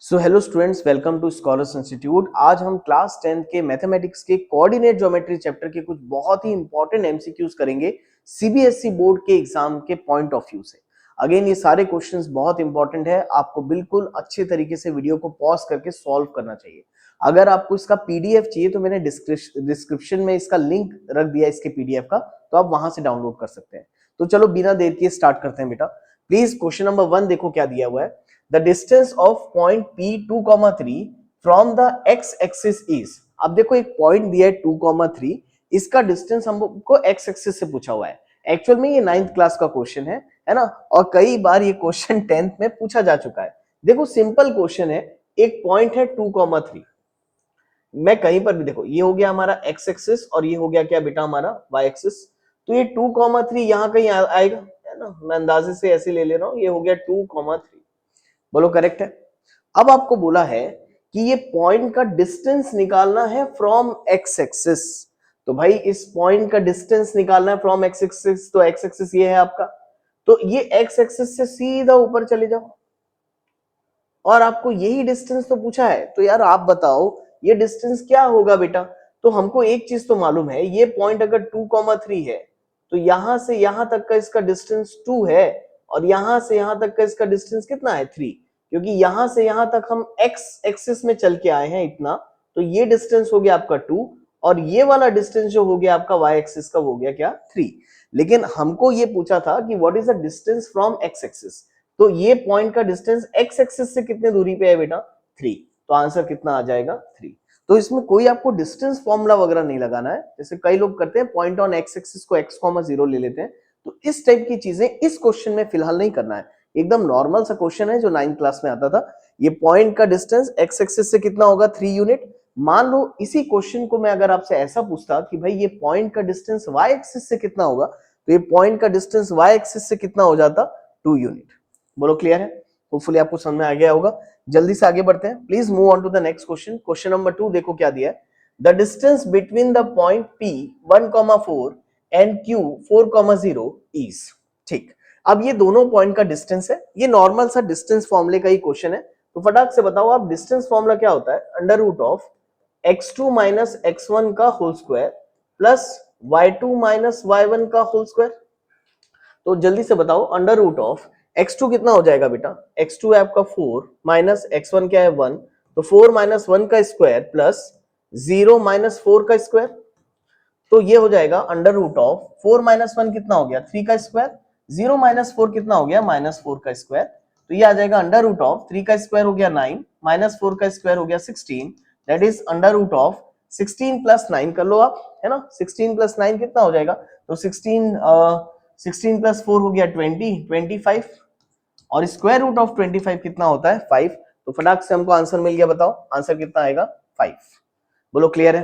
So hello students, welcome to scholars institute. आज हम class 10th के मैथमेटिक्स के कोऑर्डिनेट ज्योमेट्री चैप्टर के कुछ बहुत ही इंपॉर्टेंट एमसीक्यूज करेंगे सीबीएसई बोर्ड के एग्जाम के पॉइंट ऑफ व्यू से। अगेन ये सारे क्वेश्चंस बहुत इंपॉर्टेंट है, आपको बिल्कुल अच्छे तरीके से वीडियो को पॉज करके सॉल्व करना चाहिए। अगर आपको इसका पीडीएफ चाहिए तो मैंने डिस्क्रिप्शन में इसका लिंक रख दिया इसके पीडीएफ का, तो आप वहां से डाउनलोड कर सकते हैं। तो चलो बिना देर किए स्टार्ट करते हैं बेटा। प्लीज क्वेश्चन नंबर 1 देखो क्या दिया हुआ है। The distance of point P 2,3 from the x-axis is। अब देखो एक पॉइंट दिया है 2,3, इसका डिस्टेंस हमको x एक्सिस से पूछा हुआ है। एक्चुअल में ये 9th क्लास का क्वेश्चन है ना, और कई बार ये क्वेश्चन 10th में पूछा जा चुका है। देखो सिंपल क्वेश्चन है, एक पॉइंट है 2,3, मैं कहीं पर भी देखो ये हो गया हमारा x एक्सिस और ये हो गया क्या बेटा हमारा y एक्सिस। तो ये 2,3 यहाँ कहीं आएगा, है ना, मैं अंदाजे से ऐसे ले ले रहा हूँ, ये हो गया 2,3। बोलो करेक्ट है। अब आपको बोला है कि ये पॉइंट का डिस्टेंस निकालना है फ्रॉम एक्स एक्सिस। तो भाई इस पॉइंट का डिस्टेंस निकालना है फ्रॉम एक्स एक्सिस, तो एक्स एक्सिस ये है आपका, तो ये एक्स एक्सिस से सीधा ऊपर चले जाओ और आपको यही डिस्टेंस तो पूछा है। तो यार आप बताओ ये डिस्टेंस क्या होगा बेटा। तो हमको एक चीज तो मालूम है, ये पॉइंट अगर 2,3 है तो यहां से यहां तक का इसका डिस्टेंस 2 है, और यहां से यहां तक का इसका डिस्टेंस कितना है 3, क्योंकि यहां से यहां तक हम एक्स एक्सिस में चल के आए हैं इतना, तो ये डिस्टेंस हो गया आपका 2, और ये वाला डिस्टेंस जो हो गया आपका वाई एक्सिस का हो गया क्या 3। लेकिन हमको ये पूछा था कि what is the distance from x axis, तो ये पॉइंट का डिस्टेंस एक्स एक्सिस से कितने दूरी पे है बेटा 3, तो आंसर कितना आ जाएगा 3। तो इसमें कोई आपको डिस्टेंस फॉर्मूला वगैरह नहीं लगाना है, जैसे कई लोग करते हैं पॉइंट ऑन एक्स एक्सिस को x,0 ले लेते हैं। तो इस टाइप की चीजें इस क्वेश्चन में फिलहाल नहीं करना है। एकदम नॉर्मल सा क्वेश्चन है जो 9th क्लास में आता था। ये पॉइंट का डिस्टेंस एक्स एक्सिस से कितना होगा 3 यूनिट। मान लो इसी क्वेश्चन को मैं अगर आपसे ऐसा पूछता कि भाई ये पॉइंट का डिस्टेंस वाई एक्सिस से कितना होगा, तो ये पॉइंट का डिस्टेंस वाई एक्सिस से कितना हो जाता 2 यूनिट। बोलो क्लियर है, होपफुली आपको समझ में आ गया होगा। जल्दी से आगे बढ़ते हैं, please move on to the next question. Question number 2 देखो क्या दिया है। The distance between the point P 1,4 and Q 4,0 is. ठीक, अब ये दोनों पॉइंट का डिस्टेंस है, ये नॉर्मल सा डिस्टेंस फॉर्मूले का ही क्वेश्चन है। तो फटाक से बताओ आप, डिस्टेंस फॉर्मूला क्या होता है, under root of x2 minus x1 का whole square plus y2 minus y1 का होल स्क्वायर। तो जल्दी से बताओ, अंडर रूट ऑफ x2 कितना हो जाएगा बेटा, x2 है आपका 4 माइनस x1 क्या है 1, तो 4 माइनस 1 का स्क्वायर प्लस 0 माइनस 4 का स्क्वायर। तो ये हो जाएगा अंडर रूट ऑफ 4 माइनस 1 कितना हो गया 3 का स्क्वायर, 0 माइनस 4 कितना हो गया माइनस 4 का स्क्वायर। तो ये आ जाएगा अंडर रूट ऑफ 3 का स्क्वायर हो गया 9 माइनस 4 का स्क्वायर हो गया 16, that is under root of 16 plus 9 कर लो आप, है ना। 16 प्लस 9 कितना हो जाएगा, तो 16 प्लस 4 हो गया 25, और स्क्वायर रूट ऑफ 25 कितना होता है 5। तो फटाक से हमको आंसर मिल गया, बताओ आंसर कितना आएगा 5। बोलो क्लियर है,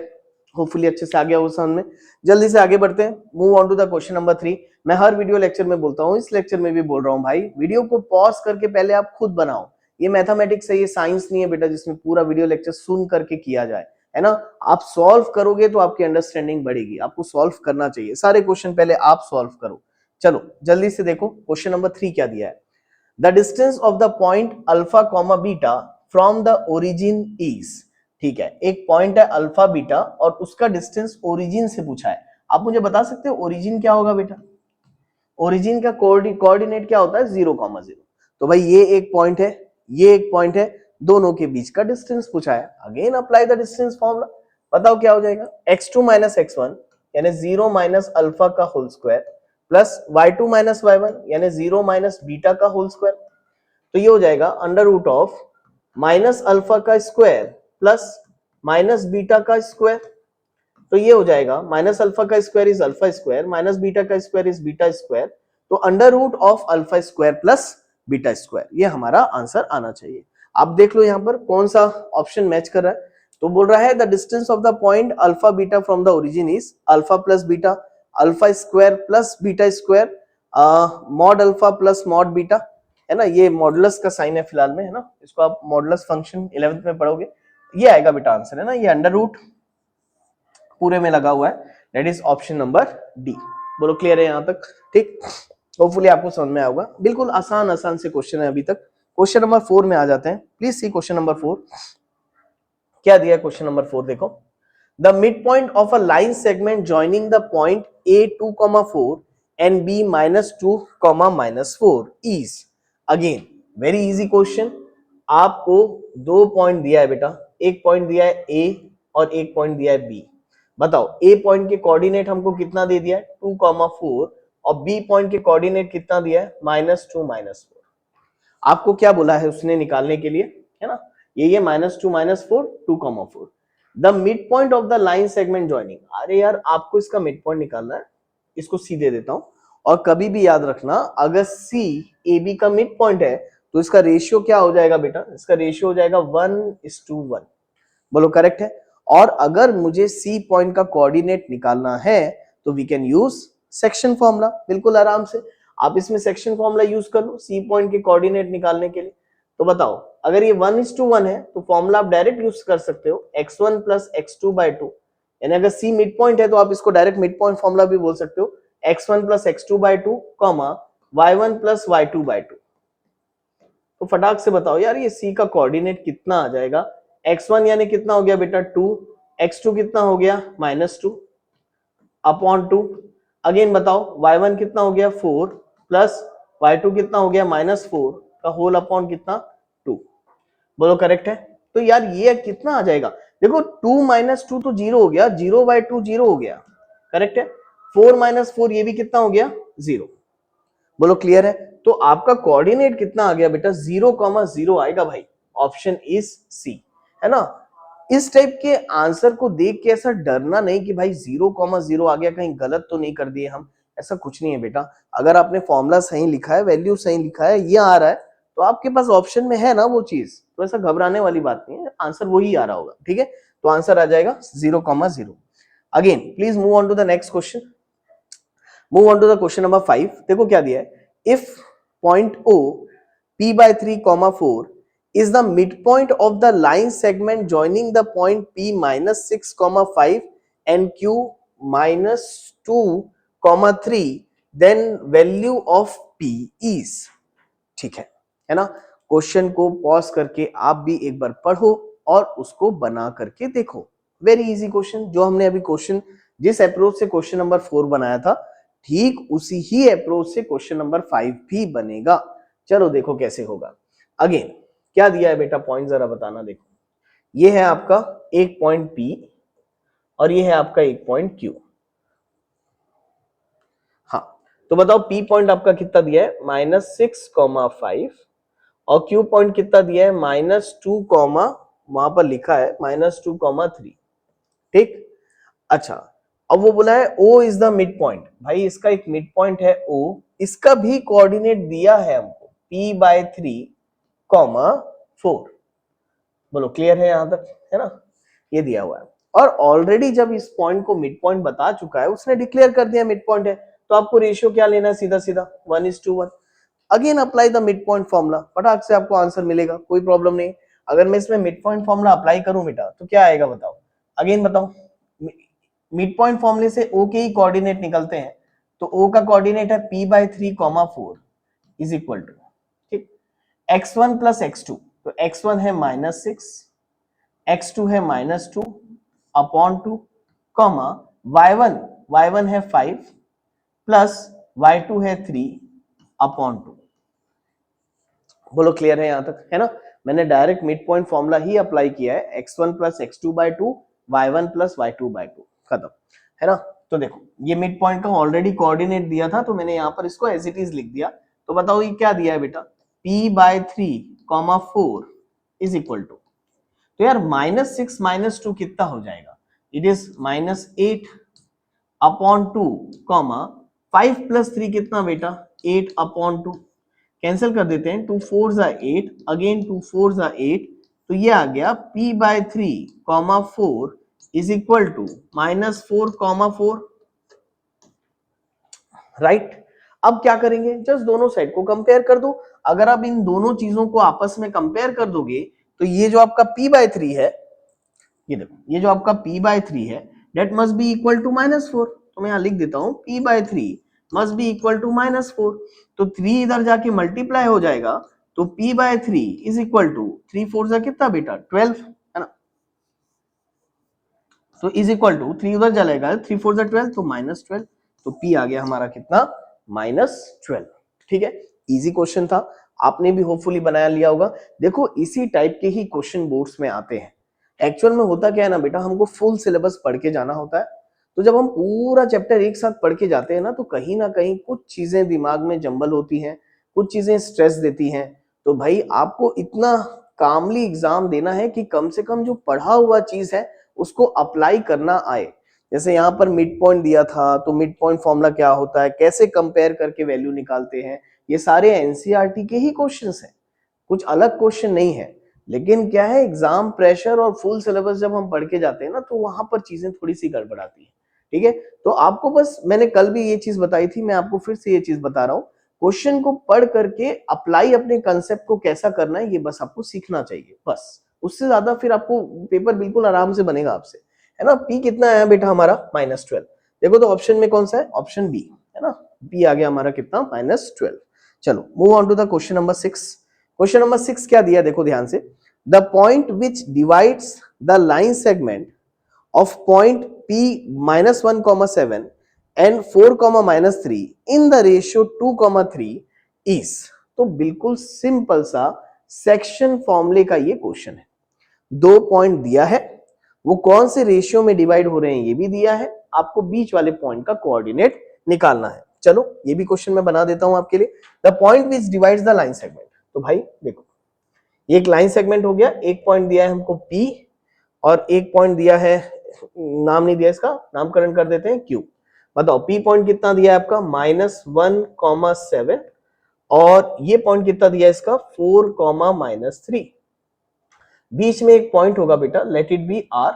होपफुली अच्छे से आ गया वो समझ में। जल्दी से आगे बढ़ते हैं, move on to the question number 3। मैं हर वीडियो लेक्चर में बोलता हूँ, इस लेक्चर में भी बोल रहा हूँ भाई, वीडियो को पॉज करके पहले आप खुद बनाओ। ये मैथमेटिक्स है, ये साइंस नहीं है बेटा जिसमें पूरा वीडियो लेक्चर सुन करके किया जाए, है ना। आप सॉल्व करोगे तो आपकी अंडरस्टैंडिंग बढ़ेगी, आपको सॉल्व करना चाहिए, सारे क्वेश्चन पहले आप सॉल्व करो। चलो जल्दी से देखो क्वेश्चन नंबर 3 क्या दिया है। The distance of the point alpha comma beta from the origin is. ठीक है, एक पॉइंट है अल्फा बीटा और उसका डिस्टेंस ओरिजिन से पूछा है। आप मुझे बता सकते हो ओरिजिन क्या होगा बेटा, ओरिजिन का कोऑर्डिनेट क्या होता है 0,0। तो भाई ये एक पॉइंट है, ये एक पॉइंट है, दोनों के बीच का डिस्टेंस पूछा है। Again apply the distance formula, बताओ क्या हो जाएगा, x2 माइनस x1 यानी 0 माइनस अल्फा का whole square plus y2 minus y1 यानी 0 माइनस बीटा का होल स्क्वायर। तो ये हो जाएगा under root of minus alpha का स्क्वायर प्लस माइनस बीटा का स्क्वायर। तो ये हो जाएगा माइनस अल्फा का square is alpha square minus beta का स्क्वायर इज बीटा स्क्वायर, तो under root of alpha square plus beta square, ये हमारा आंसर आना चाहिए। आप देख लो यहाँ पर कौन सा ऑप्शन मैच कर रहा है। तो बोल रहा है the distance of the point alpha beta from the origin is alpha plus beta alpha square plus beta square mod alpha plus mod beta, है ना। ये मॉडुलस का साइन है फिलहाल में, है ना, इसको आप मॉडुलस फंक्शन 11th में पढ़ोगे, ये आएगा बेटा आंसर, है ना। ये अंडर रूट पूरे में लगा हुआ है, that is option number D. बोलो क्लियर है यहाँ तक, ठीक। होपफुली आपको समझ में आएगा, बिल्कुल आसान आसान से क्वेश्चन है, अभी तक क्वेश्चन नंबर 4 में आ जाते हैं। प्लीज सी क्वेश्चन नंबर 4 क्या दिया है। क्वेश्चन नंबर 4 देखो, the mid point of a line segment joining the point A2,4 and B-2,4 is, again very easy question. आपको दो पॉइंट दिया है बेटा, एक पॉइंट दिया है A और एक पॉइंट दिया है B। बताओ A पॉइंट के कोऑर्डिनेट हमको कितना दे दिया है 2,4 और B पॉइंट के कोऑर्डिनेट कितना दिया है -2 -4। आपको क्या बोला है उसने निकालने के लिए, है ना, ये -2 -4 2,4 the mid point of the line segment joining. अरे यार आपको इसका मिड पॉइंट निकालना है, इसको सी दे देता हूं। और कभी भी याद रखना अगर सी ए बी का मिड पॉइंट है तो इसका रेशियो क्या हो जाएगा बेटा, इसका रेशियो हो जाएगा 1:1। बोलो करेक्ट है। और अगर मुझे सी पॉइंट का कोऑर्डिनेट निकालना है तो we can use section formula, बिल्कुल आराम से आप इसमें सेक्शन फॉर्मूला यूज कर लो सी पॉइंट के कोऑर्डिनेट निकालने के लिए। तो बताओ अगर ये 1:1 है तो फॉर्मूला आप डायरेक्ट यूज कर सकते हो x1 + x2/2, यानी अगर सी मिड पॉइंट है तो आप इसको डायरेक्ट मिड पॉइंट फॉर्मूला भी बोल सकते हो x1 + x2/2, y1 + y2/2। तो फटाक से बताओ यार ये सी का कोऑर्डिनेट कितना आ जाएगा। x1 यानी कितना हो गया बेटा 2, x2 कितना हो गया -2 अपॉन 2। अगेन बताओ y1 कितना हो गया 4 प्लस y2 कितना हो गया -4 का होल अपॉन कितना 2। बोलो करेक्ट है। तो यार ये कितना आ जाएगा, देखो 2 - 2 तो 0 हो गया, 0/2 0 हो गया, करेक्ट है। 4 - 4 ये भी कितना हो गया 0। बोलो क्लियर है। तो आपका कोऑर्डिनेट कितना आ गया बेटा 0,0 आएगा भाई, ऑप्शन इज सी, है ना। इस टाइप के आंसर को देख के ऐसा डरना नहीं कि भाई 0,0 आ गया, कहीं गलत तो नहीं कर दिए हम, ऐसा कुछ नहीं है बेटा। अगर आपने फॉर्मूला सही लिखा है, वैल्यू सही लिखा है, ये आ रहा है तो आपके पास ऑप्शन में है ना वो चीज, तो ऐसा घबराने वाली बात नहीं है, आंसर वही आ रहा होगा, ठीक है। तो आंसर आ जाएगा 0,0। Again please move on to the next question. Move on to the question number 5। देखो क्या दिया है, if point O P/3, 4 is the midpoint of the line segment joining the point P -6, 5 and Q -2, 3, then value of P is, ठीक है ना। Question को pause करके आप भी एक बार पढ़ो और उसको बना करके देखो। वेरी इजी क्वेश्चन, जो हमने अभी क्वेश्चन जिस अप्रोच से क्वेश्चन नंबर 4 बनाया था ठीक उसी ही अप्रोच से क्वेश्चन नंबर 5 भी बनेगा। चलो देखो कैसे होगा। अगेन क्या दिया है बेटा पॉइंट जरा बताना। देखो ये है आपका एक पॉइंट P और ये है आपका एक पॉइंट Q। हाँ तो बताओ P पॉइंट आपका कितना दिया है -6,5 और Q पॉइंट कितना दिया है -2, वहां पर लिखा है -2,3, ठीक। अच्छा अब वो बोला है O is the mid point, भाई इसका एक मिड पॉइंट है O, इसका भी कोऑर्डिनेट दिया है हमको P/3, 4। बोलो क्लियर है यहां तक, है ना, ये दिया हुआ है। और ऑलरेडी जब इस पॉइंट को मिड पॉइंट बता चुका है, उसने डिक्लेयर कर दिया मिड पॉइंट है, तो आपको रेशियो क्या लेना है सीधा सीधा 1:1। Again apply the mid point formula, फटाक से आपको आंसर मिलेगा, कोई प्रॉब्लम नहीं। अगर मैं इसमें मिड पॉइंट फॉर्मूला अप्लाई करूं बेटा तो क्या आएगा बताओ, अगेन बताओ। मिड पॉइंट फॉर्मूले से O के ही कोऑर्डिनेट निकलते हैं, तो O का कोऑर्डिनेट है P/3, 4 इज इक्वल टू, ठीक, x1 + x2, तो x1 है -6, x2 है -2 अपॉन 2, y1 है 5 प्लस y2 है 3 अपॉन 2। बोलो क्लियर है यहां तक, है ना। मैंने डायरेक्ट मिड पॉइंट फॉर्मूला ही अप्लाई किया है, x1 + x2/2, y1 + y2/2, खत्म, है ना। तो देखो ये मिड पॉइंट का ऑलरेडी कोऑर्डिनेट दिया था तो मैंने यहां पर इसको एज इट इज लिख दिया। तो बताओ ये क्या दिया है बेटा P/3, 4 इज इक्वल टू, तो यार -6 - 2 कितना हो जाएगा, इट इज -8 अपॉन 2, 5 + 3 कितना बेटा 8 अपॉन 2, कैंसिल कर देते हैं, 2 4 ज़ा 8, अगेन 2 4 ज़ा 8, तो ये आ गया P/3, 4 is equal to -4, 4, right. अब क्या करेंगे, जस्ट दोनों साइड को कंपेयर कर दो। अगर आप इन दोनों चीजों को आपस में कंपेयर कर दोगे तो ये जो आपका P/3 है, ये देखो ये जो आपका P/3 है that must be equal to -4, तो मैं यहां लिख देता हूं P/3 must be equal to -4, तो 3 इधर जाके मल्टीप्लाई हो जाएगा तो p/3 इज इक्वल टू 3 4 जा कितना बेटा 12 है ना, तो इज इक्वल टू 3 उधर चलेगा 3 4 जा 12 तो -12, तो p आ गया हमारा कितना -12। ठीक है, इजी क्वेश्चन था, आपने भी होपफुली बनाया लिया होगा। देखो इसी टाइप के ही क्वेश्चन बोर्ड्स में आते हैं। एक्चुअल में होता क्या है ना बेटा, हमको फुल सिलेबस पढ़ के जाना होता है, तो जब हम पूरा चैप्टर एक साथ पढ़ के जाते हैं ना, तो कहीं ना कहीं कुछ चीजें दिमाग में जंबल होती हैं, कुछ चीजें स्ट्रेस देती हैं। तो भाई आपको इतना कामली एग्जाम देना है कि कम से कम जो पढ़ा हुआ चीज है उसको अप्लाई करना आए। जैसे यहाँ पर मिड पॉइंट दिया था, तो मिड पॉइंट फॉर्मूला क्या होता है, कैसे कंपेयर करके वैल्यू निकालते हैं, ये सारे एनसीईआरटी के ही क्वेश्चंस हैं, कुछ अलग क्वेश्चन नहीं है। लेकिन क्या है, एग्जाम प्रेशर और फुल सिलेबस जब हम पढ़ के जाते हैं ना, तो वहां पर चीजें थोड़ी सी गड़बड़ाती है। ठीक है, तो आपको बस मैंने कल भी ये चीज बताई थी, मैं आपको फिर से ये चीज बता रहा हूँ, क्वेश्चन को पढ़ करके अप्लाई अपने कंसेप्ट को कैसा करना है ये बस आपको सीखना चाहिए, बस उससे ज्यादा फिर आपको पेपर बिल्कुल आराम से बनेगा आपसे, है ना। पी कितना है बेटा हमारा -12, देखो तो ऑप्शन में कौन सा है, ऑप्शन बी है ना, बी आ गया हमारा कितना -12। चलो move on to the question number 6। Question number 6 क्या दिया देखो ध्यान से, the point which divides the line segment of point p -1,7 and 4,-3 in the ratio 2,3 is। तो बिल्कुल सिंपल सा सेक्शन फॉर्मूले का ये क्वेश्चन है। दो पॉइंट दिया है, वो कौन से रेशियो में डिवाइड हो रहे हैं ये भी दिया है, आपको बीच वाले पॉइंट का कोऑर्डिनेट निकालना है। चलो ये भी क्वेश्चन मैं बना देता हूं आपके लिए। The point which divides the line segment, तो भाई देखो एक लाइन सेगमेंट हो गया, एक पॉइंट दिया है हमको P और एक पॉइंट दिया है, नाम नहीं दिया, इसका नामकरण कर देते हैं Q। बताओ P पॉइंट कितना दिया है आपका -1,7 और ये पॉइंट कितना दिया है इसका 4,-3। बीच में एक पॉइंट होगा बेटा, लेट इट बी R,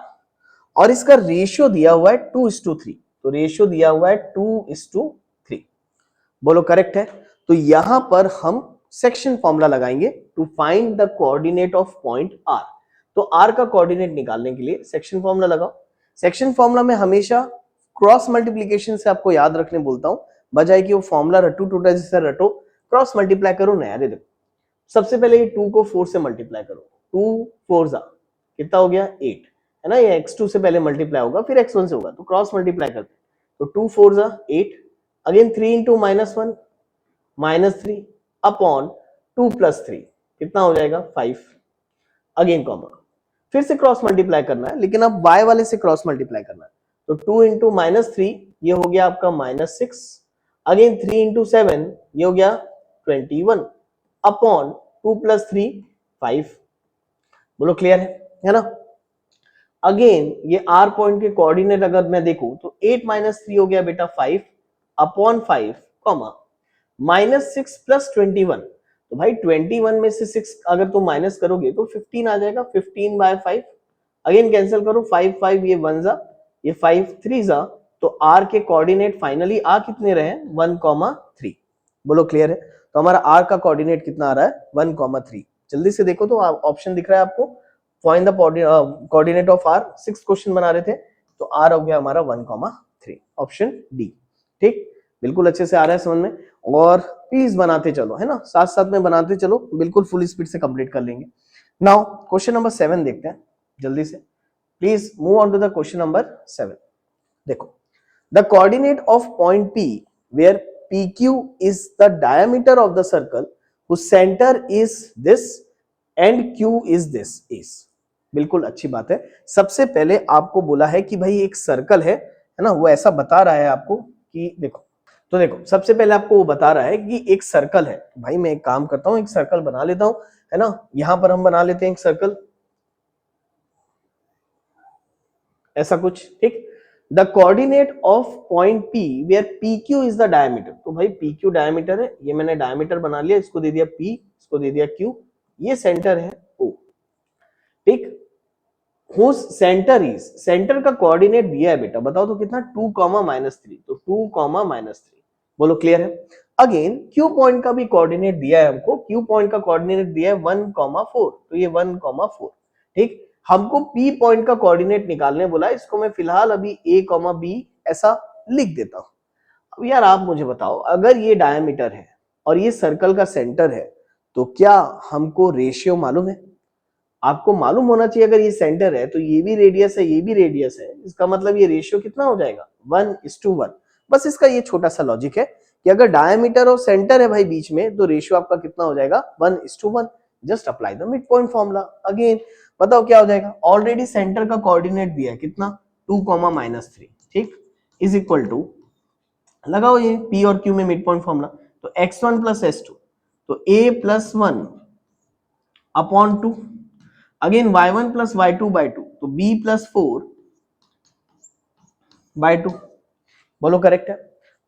और इसका रेशियो दिया हुआ है 2:3, तो रेशियो दिया हुआ है 2:3। बोलो करेक्ट है। तो यहां पर हम सेक्शन फॉर्मूला लगाएंगे to find the coordinate of point R। तो R का कोऑर्डिनेट निकालने के लिए सेक्शन फॉर्मूला लगाओ। सेक्शन फॉर्मूला में हमेशा क्रॉस मल्टीप्लिकेशन से आपको याद रखने बोलता हूं, बजाय कि वो फॉर्मूला रटू टूटा जैसा रटो, क्रॉस मल्टीप्लाई करो नया। दे देखो सबसे पहले ये 2 को 4 से मल्टीप्लाई करो, 2 4 जा कितना हो गया 8, है ना, ये x2 से पहले मल्टीप्लाई होगा फिर x1 से होगा, तो क्रॉस मल्टीप्लाई करते हैं, तो 2 4 जा 8, अगेन 3 इंटू -1 -3 अपॉन 2 + 3 कितना हो जाएगा 5, अगेन कॉमा, फिर से क्रॉस मल्टीप्लाई करना है, लेकिन अब y वाले से क्रॉस मल्टीप्लाई करना है, तो 2 इंटू -3 ये हो गया आपका -6, अगेन 3 इंटू 7 ये हो गया 21 अपॉन 2 + 3 5। बोलो क्लियर है ना। अगेन ये r पॉइंट के कोऑर्डिनेट अगर मैं देखूं तो 8 - 3 हो गया बेटा 5 अपॉन 5 कॉमा -6 + 21, तो भाई 21 में से 6 अगर तुम माइनस करोगे तो 15 आ जाएगा, 15/5, अगेन कैंसिल करो 5 5 ये 1 जा, ये 5 3 जा, तो r के कोऑर्डिनेट फाइनली आ कितने रहे 1,3। बोलो क्लियर है। तो हमारा r का कोऑर्डिनेट कितना आ रहा है 1,3। जल्दी से देखो तो ऑप्शन दिख रहा है आपको, find the coordinate of r, 6 question बना रहे थे, तो r हो गया हमारा 1,3, ऑप्शन डी। ठीक, बिल्कुल अच्छे से आ रहा है समझ में, और प्लीज बनाते चलो, है ना, साथ साथ में बनाते चलो, बिल्कुल फुल स्पीड से कंप्लीट कर लेंगे। नाउ क्वेश्चन नंबर 7 देखते हैं जल्दी से, please move on to the question number 7। देखो the coordinate of point P where PQ is the diameter of the circle whose center is this and Q is this is। बिल्कुल अच्छी बात है। सबसे पहले आपको बोला है कि भाई एक सर्कल है ना, वो ऐसा बता रहा है आपको कि देखो, तो देखो सबसे पहले आपको वो बता रहा है कि एक सर्कल है। भाई मैं एक काम करता हूं, एक सर्कल बना लेता हूं, है ना, यहां पर हम बना लेते हैं एक सर्कल ऐसा कुछ। ठीक, the coordinate of point P where PQ is the diameter, तो भाई PQ डायमीटर है, ये मैंने डायमीटर बना लिया, इसको दे दिया P, इसको दे दिया Q, ये सेंटर है O। ठीक, whose center is, सेंटर का कोऑर्डिनेट दिया है बेटा, बताओ तो कितना 2, -3, तो 2, -3। बोलो क्लियर है। अगेन Q पॉइंट का भी कोऑर्डिनेट दिया है हमको, Q पॉइंट का कोऑर्डिनेट दिया है 1,4, तो ये 1,4। ठीक, हमको P पॉइंट का कोऑर्डिनेट निकालने बोला है, इसको मैं फिलहाल अभी A, B ऐसा लिख देता हूं। अब यार आप मुझे बताओ, अगर ये डायमीटर है और ये सर्कल का सेंटर है, तो क्या हमको रेशियो मालूम है? आपको मालूम होना चाहिए अगर ये सेंटर है तो ये भी रेडियस है, ये भी रेडियस है, इसका मतलब ये रेशियो कितना हो जाएगा 1:1। बस इसका ये छोटा सा लॉजिक है कि अगर डायमीटर और सेंटर है भाई बीच में तो रेशियो आपका कितना हो जाएगा 1:1। Just apply the mid point formula again. बताओ क्या हो जाएगा? ऑलरेडी सेंटर का कोऑर्डिनेट दिया है कितना 2, ठीक, इज इक्वल टू, लगाओ ये P और Q में मिड पॉइंट फॉर्मूला, तो x1 प्लस s2, तो a plus 1 upon 2, again y1 plus y2 by 2, तो b प्लस 4 बाई 2। बोलो करेक्ट है?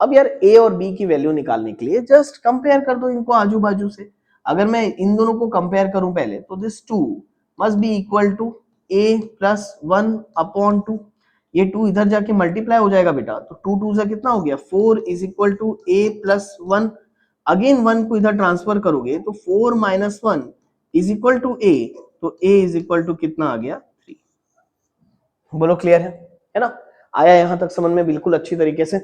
अब यार a और b की वैल्यू निकालने के लिए जस्ट कंपेयर कर दो इनको आजू बाजू से। अगर मैं इन दोनों को कंपेयर करूं पहले, तो this 2 must be equal to a plus 1 upon 2। ये 2 इधर जाके मल्टीप्लाई हो जाएगा बेटा, तो 2 2 से कितना हो गया 4 is equal to a plus 1। Again 1 को इधर ट्रांसफर करोगे तो 4 minus 1 is equal to a, तो a इज इक्वल टू कितना आ गया 3। बोलो क्लियर है ना? आया यहां तक समझ में बिल्कुल अच्छी तरीके से?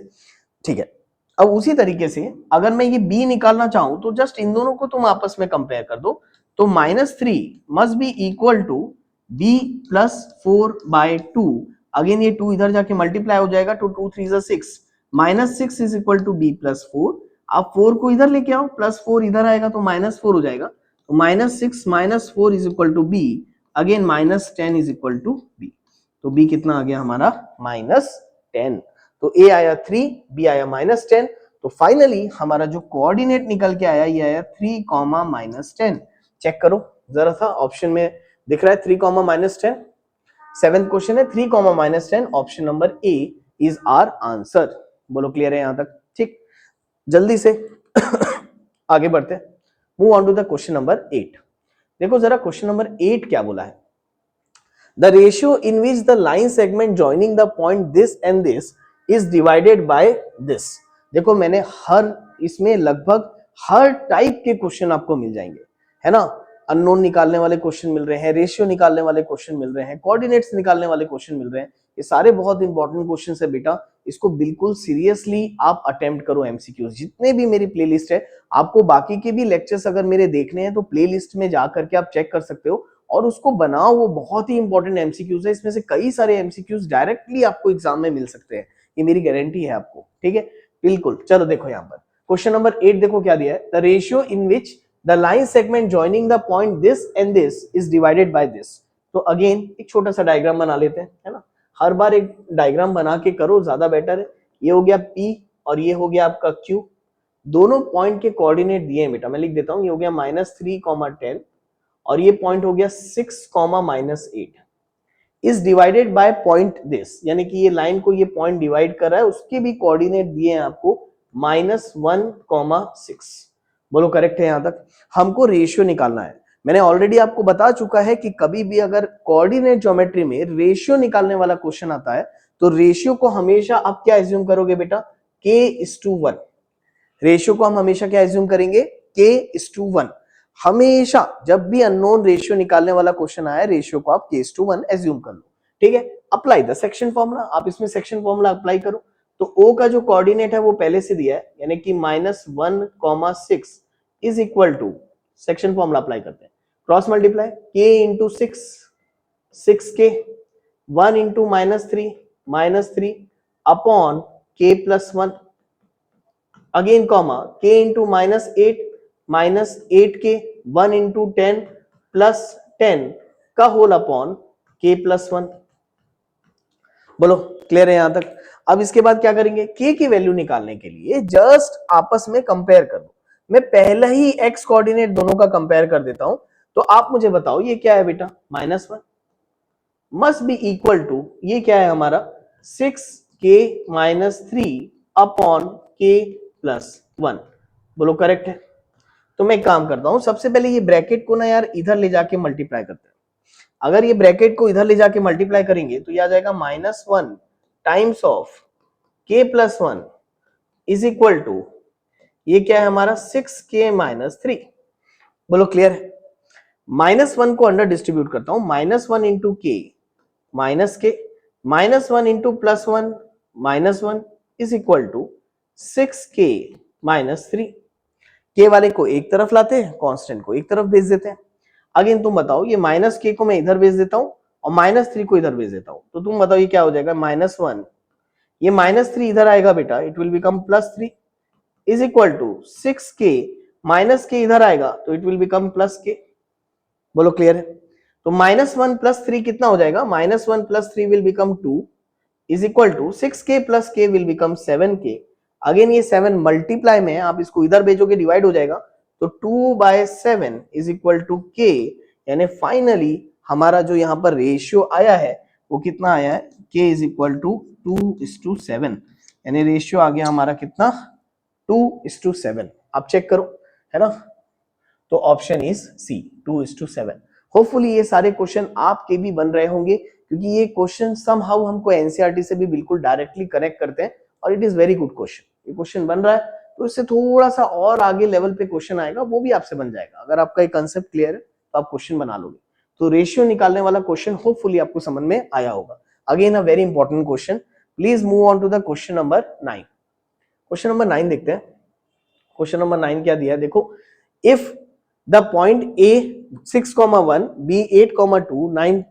ठीक है। अब उसी तरीके से अगर मैं ये b निकालना चाहूं तो जस्ट इन दोनों को तुम आपस में कंपेयर कर दो, तो -3 must be equal to b plus 4 by 2। Again ये 2 इधर जाके मल्टीप्लाई हो जाएगा, तो 2 3 6, -6 is equal to b plus 4। आप 4 को इधर लेके आओ, प्लस 4 इधर आएगा तो -4 हो जाएगा, तो -6 minus 4 is equal to b, again -10 is equal to b। तो b कितना आ गया हमारा -10। तो a आया 3, b आया -10। तो फाइनली हमारा जो कोऑर्डिनेट निकल के आया ये आया 3, -10। चेक करो जरा सा, ऑप्शन में दिख रहा है 3, -10। 7th क्वेश्चन है 3, -10, option number A is our answer. बोलो क्लियर है यहां तक? ठीक, जल्दी से आगे बढ़ते हैं। Move on to the question number 8। देखो जरा क्वेश्चन नंबर 8 क्या बोला है। The ratio in which the line segment joining the point this and this is divided by this। देखो मैंने हर इसमें लगभग हर टाइप के क्वेश्चन आपको मिल जाएंगे, है ना? अननोन निकालने वाले क्वेश्चन मिल रहे हैं, रेशियो निकालने वाले क्वेश्चन मिल रहे हैं, कोऑर्डिनेट्स निकालने वाले क्वेश्चन मिल रहे हैं। ये सारे बहुत इंपॉर्टेंट क्वेश्चन है बेटा, इसको बिल्कुल सीरियसली आप अटेम्प्ट करो एमसीक्यूज। जितने भी मेरी प्लेलिस्ट है, आपको बाकी के भी लेक्चर्स अगर मेरे देखने हैं तो प्लेलिस्ट में जा करके आप चेक कर सकते हो और उसको बनाओ। वो बहुत ही इंपॉर्टेंट एमसीक्यूज है, इसमें से कई सारे एमसीक्यूज डायरेक्टली आपको एग्जाम में मिल सकते हैं, ये मेरी गारंटी है आपको, ठीक है? बिल्कुल। चलो देखो यहाँ पर क्वेश्चन नंबर 8 देखो क्या दिया है। The ratio in which the line segment joining the point this and this is divided by this. तो अगेन एक छोटा सा डायग्राम बना लेते हैं, है ना? हर बार एक डायग्राम बना के करो, ज्यादा बेटर है। ये हो गया P और ये हो गया आपका Q। दोनों पॉइंट के कोऑर्डिनेट दिए हैं बेटा, मैं लिख देता हूं। ये हो गया -3, 10 और ये पॉइंट हो गया 6, -8 is divided by point this, यानी कि ये लाइन को ये पॉइंट डिवाइड कर रहा है, उसके भी कोऑर्डिनेट दिए हैं आपको -1, 6। बोलो करेक्ट है यहां तक? हमको रेशियो निकालना है। मैंने ऑलरेडी आपको बता चुका है कि कभी भी अगर कोऑर्डिनेट ज्योमेट्री में रेशियो निकालने वाला क्वेश्चन आता है तो रेशियो को हमेशा आप क्या एज्यूम करोगे बेटा? k:1। रेशियो को हम हमेशा क्या एज्यूम करेंगे? k:1। हमेशा जब भी अननोन रेशियो निकालने वाला क्वेश्चन आए, रेशियो को आप k:1 एज्यूम कर लो, ठीक है? Apply the section formula. आप इसमें सेक्शन फॉर्मूला अप्लाई करो। तो O का जो कोऑर्डिनेट है वो पहले से दिया है, यानी कि -1, 6 is equal to, section formula apply करते हैं, cross multiply k into 6k, 1 into -3 upon k plus 1, again comma k into -8k, 1 into 10 plus 10 का होल अपॉन k प्लस 1। बोलो क्लियर है यहां तक? अब इसके बाद क्या करेंगे? k की वैल्यू निकालने के लिए जस्ट आपस में कंपेयर कर दो। मैं पहले ही x कोऑर्डिनेट दोनों का कंपेयर कर देता हूं। तो आप मुझे बताओ ये क्या है बेटा? -1 मस्ट बी इक्वल टू, ये क्या है हमारा? 6k -3 upon k plus 1। बोलो करेक्ट है? तो मैं एक काम करता हूं, सबसे पहले ये ब्रैकेट को ना यार इधर ले जाके मल्टीप्लाई करते हैं। अगर ये ब्रैकेट को इधर ले जाके मल्टीप्लाई करेंगे तो ये आ जाएगा -1 times of k plus 1 is equal to, ये क्या है हमारा? 6k -3। बोलो क्लियर है? -1 को अंडर डिस्ट्रीब्यूट करता हूं, -1 into k minus k, -1 into plus 1 -1 is equal to 6k -3। के वाले को एक तरफ लाते हैं, कांस्टेंट को एक तरफ भेज देते हैं। अगेन तुम बताओ, ये माइनस के को मैं इधर भेज देता हूं और -3 को इधर भेज देता हूं, तो तुम बताओ ये क्या हो जाएगा, -1, ये -3 इधर आएगा बेटा, it will become +3 is equal to 6k, minus k इधर आएगा तो इट विल बिकम +k। बोलो क्लियर है? तो -1 + 3 कितना हो जाएगा, -1 + 3 will become 2 is equal to 6k + k will become 7k। Again ये 7 मल्टीप्लाई में है, आप इसको इधर भेजोगे डिवाइड हो जाएगा, तो 2/7 इज इक्वल टू k, यानी फाइनली हमारा जो यहाँ पर रेशियो आया है वो कितना आया है, k इज इक्वल टू 2:7, यानी रेशियो आ गया हमारा कितना, 2:7। आप चेक करो, है ना? तो ऑप्शन इज सी, 2:7। होपफुली ये सारे क्वेश्चन आपके भी बन रहे होंगे, क्योंकि ये क्वेश्चन समहाउ हमको एनसीईआरटी से भी बिल्कुल डायरेक्टली कनेक्ट करते हैं और it is very good question. ये क्वेश्चन बन रहा है तो इससे थोड़ा सा और आगे लेवल पे क्वेश्चन आएगा, वो भी आपसे बन जाएगा। अगर आपका ये कंसेप्ट क्लियर है तो आप क्वेश्चन बना लोगे। तो रेशियो निकालने वाला क्वेश्चन होपफुली आपको समझ में आया होगा। Again a very important question, please move on to the question number 9। Question number 9 देखते हैं। क्वेश्चन नंबर 9 क्या दिया है, देखो, if the point A 6,1, B 8,2, 9,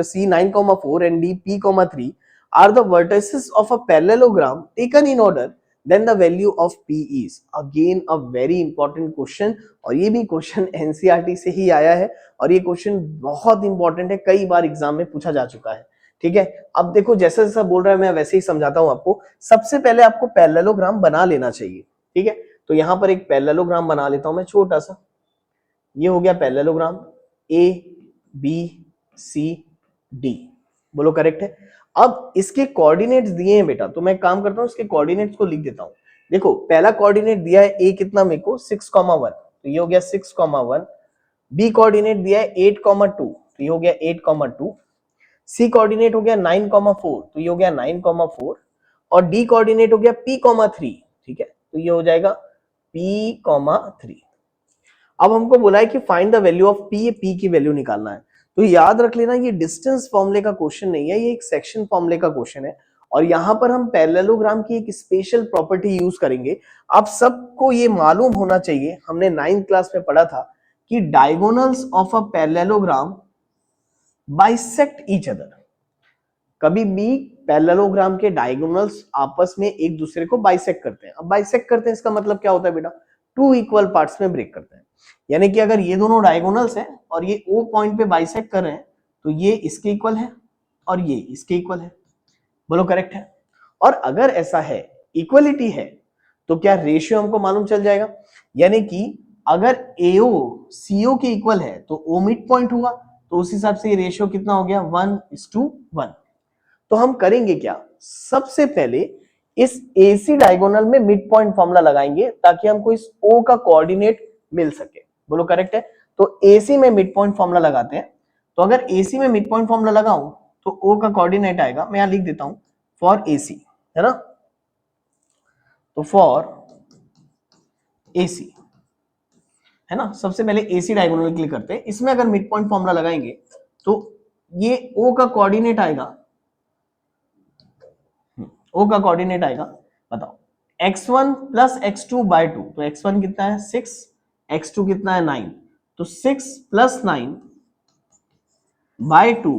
C 9,4 and D P,3 are the vertices of a parallelogram taken in order, then the value of P is। Again a very important question, और ये भी question NCERT से ही आया है और ये question बहुत important है, कई बार एग्जाम में पूछा जा चुका है। ठीक है, अब देखो जैसा जैसा बोल रहा है मैं वैसे ही समझाता हूं आपको। सबसे पहले आपको पैरेललोग्राम बना लेना चाहिए। ठीक है, तो यहां पर एक पैरेललोग्राम बना लेता हूं मैं छोटा सा। ये हो गया parallelogram A B C D, बोलो करेक्ट है। अब इसके कोऑर्डिनेट्स दिए हैं बेटा, तो मैं काम करता हूं इसके कोऑर्डिनेट्स को लिख देता हूं। देखो पहला कोऑर्डिनेट दिया है ए कितना मेरे को 6,1, तो ये हो गया 6,1। बी कोऑर्डिनेट दिया है 8,2, तो ये हो गया 8,2। सी कोऑर्डिनेट हो गया 9,4, तो ये हो गया 9,4। और डी कोऑर्डिनेट हो गया P,3, ठीक है, तो ये हो जाएगा P,3। अब हमको बोला है कि find the value of P, P की वैल्यू निकालना है। तो याद रख लेना ये डिस्टेंस फॉर्मूले का क्वेश्चन नहीं है, ये एक सेक्शन फॉर्मूले का क्वेश्चन है। और यहां पर हम पैरेललोग्राम की एक स्पेशल प्रॉपर्टी यूज करेंगे। आप सबको ये मालूम होना चाहिए, हमने 9th क्लास में पढ़ा था कि diagonals of a parallelogram bisect each other. कभी भी पैरेललोग्राम के डायगोनल्स आपस में एक दूसरे को बाइसेक्ट करते हैं। अब बाइसेक्ट करते हैं इसका मतलब क्या होता है बेटा, 2 इक्वल पार्ट्स में ब्रेक करते हैं। यानी कि अगर ये दोनों डायगोनल्स हैं और ये O पॉइंट पे बाइसेक्ट कर रहे हैं तो ये इसके इक्वल है और ये इसके इक्वल है। बोलो करेक्ट है? और अगर ऐसा है, इक्वलिटी है, तो क्या रेशियो हमको मालूम चल जाएगा। यानी कि अगर AO CO के इक्वल है तो O मिड पॉइंट हुआ, तो उस हिसाब से ये रेशियो कितना हो गया, 1:1। तो हम करेंगे क्या, सबसे पहले इस AC डायगोनल में मिड पॉइंट फॉर्मूला लगाएंगे ताकि हमको इस O का कोऑर्डिनेट मिल सके। बोलो करेक्ट है? तो AC में मिड पॉइंट फॉर्मूला लगाते हैं। तो अगर AC में मिड पॉइंट फॉर्मूला लगाऊं तो O का कोऑर्डिनेट आएगा, मैं यहां लिख देता हूं फॉर AC, है ना। तो फॉर AC, है ना, सबसे पहले AC डायगोनल के लिए करते हैं। इसमें अगर मिड पॉइंट फॉर्मूला लगाएंगे तो ये O का कोऑर्डिनेट आएगा, O का कोऑर्डिनेट आएगा, बताओ, x1 + x2/2। तो x1 कितना है 6, x2 कितना है 9, तो 6 + 9/2,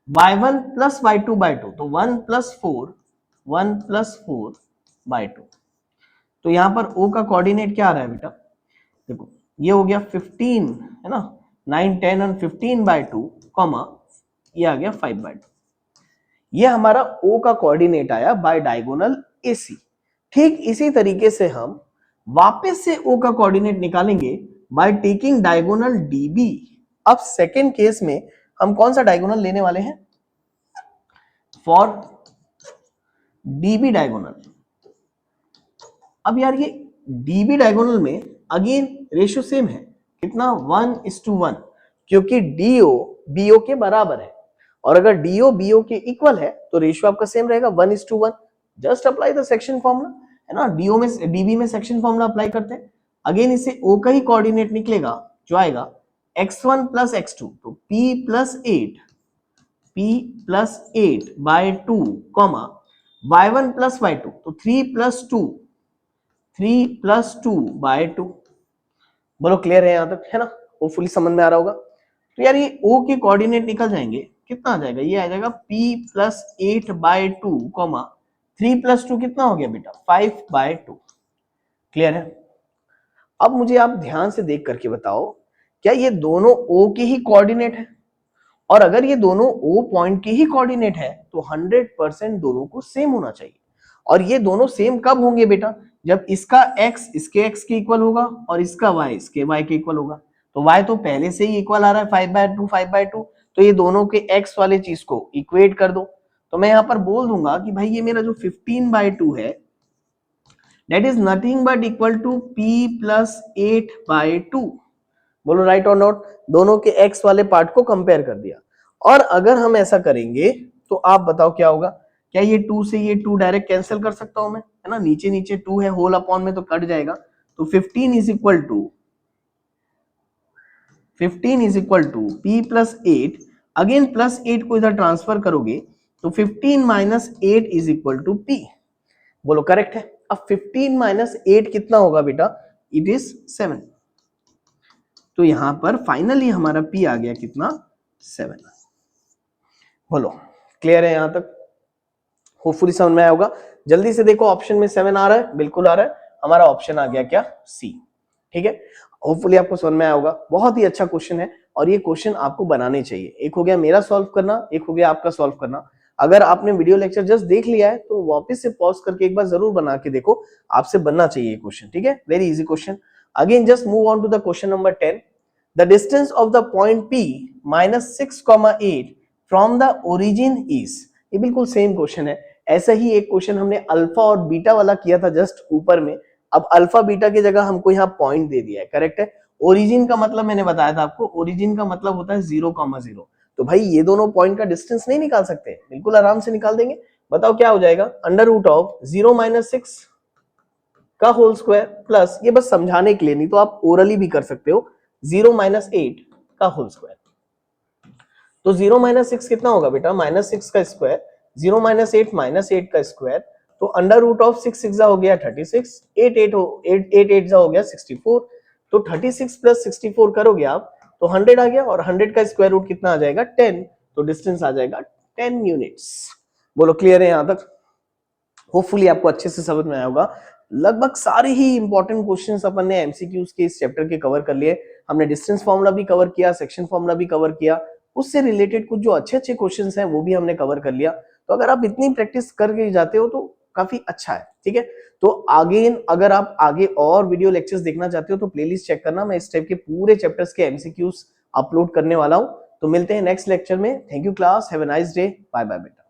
y1 + y2/2, तो 1 + 4, 1 + 4/2। तो यहां पर O का कोऑर्डिनेट क्या आ रहा है बेटा, देखो ये हो गया 15, है ना, 9, 10 और 15/2, ये आ गया 5/2। ये हमारा O का कोऑर्डिनेट आया बाय डायगोनल AC। ठीक इसी तरीके से हम वापस से O का कोऑर्डिनेट निकालेंगे बाय टेकिंग डायगोनल DB। अब सेकेंड केस में हम कौन सा डायगोनल लेने वाले हैं, फॉर DB डायगोनल। अब यार ये DB डायगोनल में अगेन रेशियो सेम है, कितना, 1:1, क्योंकि DO BO के बराबर है। और अगर DO BO के इक्वल है तो रेशियो आपका सेम रहेगा 1:1। Just apply the section formula, है ना, DO में DB में सेक्शन फॉर्मूला अप्लाई करते हैं। अगेन इससे O का ही कोऑर्डिनेट निकलेगा जो आएगा x1 + x2, तो P + 8/2, y1 + y2, तो 3 + 2, 3+2/2। बोलो क्लियर है यहाँ तक, है ना? होपफुली समझ में आ रहा होगा। तो यार ये O के कोऑर्डिनेट निकल जाएंगे, कितना आ जाएगा? ये आ जाएगा P+8/2, 3+2 कितना हो गया बेटा? 5/2। क्लियर है? अब मुझे आप ध्यान से देख करके बताओ, क्या ये दोनों O के ही कोऑर्डिनेट है? और अगर ये दोनों O पॉइंट के ही कोऑर्डिनेट है तो 100% दोनों को सेम होना चाहिए। और ये दोनों सेम कब होंगे बेटा? जब इसका x इसके x के इक्वल होगा और इसका y इसके y के इक्वल होगा। तो y तो पहले से ही इक्वल आ रहा है 5/2 5/2, तो ये दोनों के x वाले चीज को इक्वेट कर दो। तो मैं यहाँ पर बोल दूंगा कि भाई ये मेरा जो 15/2 है that is nothing but equal to P+8/2। बोलो राइट और नॉट? दोनों के x वाले पार्ट को कंपेयर कर दिया। और अगर हम ऐसा करेंगे तो आप बताओ क्या होगा? क्या ये 2 से ये 2 डायरेक्ट कैंसिल कर सकता हूं मैं, है ना? नीचे नीचे 2 है, होल अपॉन में तो कट जाएगा। तो 15 is equal to P+8, again +8 को इधर ट्रांसफर करोगे तो 15 - 8 इज इक्वल टू P। बोलो करेक्ट है? अब 15 - 8 कितना होगा बेटा? It is 7। तो यहां पर फाइनली हमारा P आ गया कितना? 7। बोलो क्लियर है यहां तक? होपफुली समझ में आया होगा। जल्दी से देखो, ऑप्शन में 7 आ रहा है, बिल्कुल आ रहा है। हमारा ऑप्शन आ गया क्या? सी। ठीक है, होपफुली आपको समझ में आया होगा। बहुत ही अच्छा क्वेश्चन है और ये क्वेश्चन आपको बनाने चाहिए। एक हो गया मेरा सॉल्व करना, एक हो गया आपका सॉल्व करना। अगर आपने वीडियो लेक्चर जस्ट देख लिया है तो वापस से पॉज करके एक बार जरूर बना के देखो, आपसे बनना चाहिए क्वेश्चन। ठीक है, very easy question. Again just move on to the question number 10। The distance of the point P -6,8 from the origin is. ये बिल्कुल सेम क्वेश्चन है। ऐसा ही एक क्वेश्चन हमने अल्फा और बीटा वाला किया था जस्ट ऊपर में। अब अल्फा बीटा की जगह हमको यहाँ पॉइंट दे दिया है, करेक्ट है। ओरिजिन का मतलब मैंने बताया था आपको, ओरिजिन का मतलब होता है 0,0। तो भाई ये दोनों पॉइंट का डिस्टेंस नहीं निकाल सकते? बिल्कुल आराम से निकाल देंगे। बताओ क्या हो जाएगा? √0 - 6 का होल स्क्वायर प्लस, ये बस समझाने के लिए, नहीं तो आप ओरली भी कर सकते हो, 0 - 8 का होल स्क्वायर। तो 0 - 6 कितना होगा बेटा? -6 का स्क्वायर, 0 - 8 -8 का स्क्वायर। तो √6 6 हो गया 36, 8 8 हो गया 64। तो 36 + 64 करोगे आप तो 100 आ गया, और 100 का स्क्वायर रूट कितना आ जाएगा? 10। तो डिस्टेंस आ जाएगा 10 यूनिट्स। बोलो क्लियर है यहां तक? होपफुली आपको अच्छे से समझ में आया होगा। लगभग सारे ही इंपॉर्टेंट क्वेश्चंस अपन ने एमसीक्यूज के इस चैप्टर के कवर कर लिए। हमने डिस्टेंस फॉर्मूला भी कवर किया, सेक्शन फॉर्मूला भी कवर किया, उससे रिलेटेड कुछ जो अच्छे अच्छे क्वेश्चंस हैं वो भी हमने कवर कर लिया। तो अगर आप इतनी प्रैक्टिस करके जाते हो तो काफी अच्छा है। ठीक है, तो आगे अगर आप आगे और वीडियो लेक्चर्स देखना चाहते हो तो प्लेलिस्ट चेक करना, मैं इस टाइप के पूरे चैप्टर्स के एमसीक्यूज अपलोड करने वाला हूं। तो मिलते हैं नेक्स्ट लेक्चर में। Thank you class, have a nice day, bye bye बेटा।